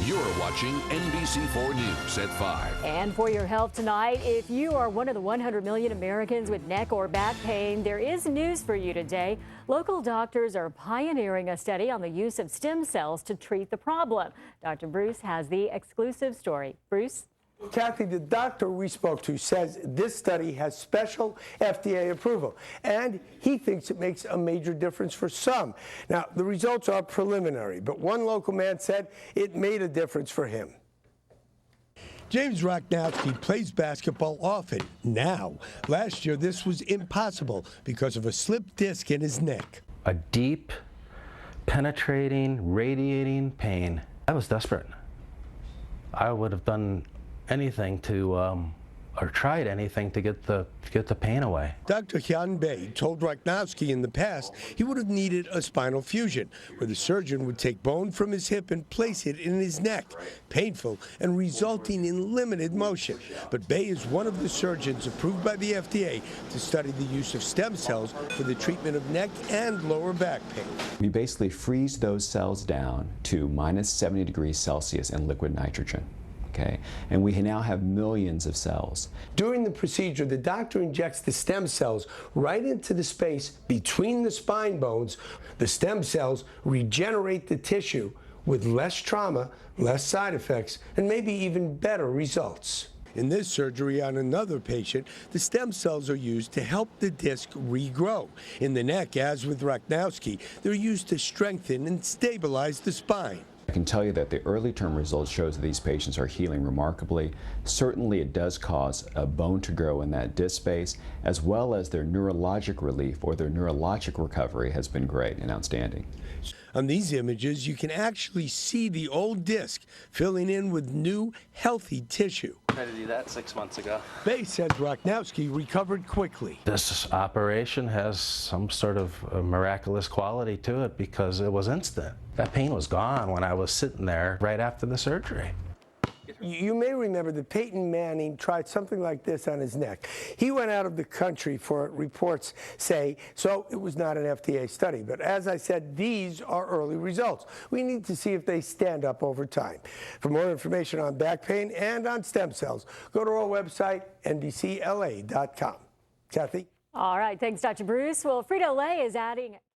You're watching NBC4 News at 5. And for your health tonight, if you are one of the 100 million Americans with neck or back pain, there is news for you today. Local doctors are pioneering a study on the use of stem cells to treat the problem. Dr. Bruce has the exclusive story. Bruce? Kathy, the doctor we spoke to says this study has special FDA approval, and he thinks it makes a major difference for some. Now, the results are preliminary, but one local man said it made a difference for him. James Rochnowski plays basketball often. Now, last year this was impossible because of a slipped disc in his neck. A deep, penetrating, radiating pain. I was desperate. I would have done anything to, or tried anything to get the pain away. Dr. Hyun Bae told Rochnowski in the past he would have needed a spinal fusion, where the surgeon would take bone from his hip and place it in his neck, painful and resulting in limited motion. But Bae is one of the surgeons approved by the FDA to study the use of stem cells for the treatment of neck and lower back pain. We basically freeze those cells down to minus 70 degrees Celsius in liquid nitrogen. Okay. And we now have millions of cells. During the procedure, the doctor injects the stem cells right into the space between the spine bones. The stem cells regenerate the tissue with less trauma, less side effects, and maybe even better results. In this surgery on another patient, the stem cells are used to help the disc regrow. In the neck, as with Rochnowski, they're used to strengthen and stabilize the spine. I can tell you that the early term results shows that these patients are healing remarkably. Certainly it does cause a bone to grow in that disc space, as well as their neurologic relief or their neurologic recovery has been great and outstanding. On these images, you can actually see the old disc filling in with new, healthy tissue. Tried to do that 6 months ago. Bae says Rochnowski recovered quickly. This operation has some sort of a miraculous quality to it because it was instant. That pain was gone when I was sitting there right after the surgery. You may remember that Peyton Manning tried something like this on his neck. He went out of the country for it, reports say, so it was not an FDA study. But as I said, these are early results. We need to see if they stand up over time. For more information on back pain and on stem cells, go to our website, NBCLA.com. Kathy? All right, thanks, Dr. Bruce. Well, Frito-Lay is adding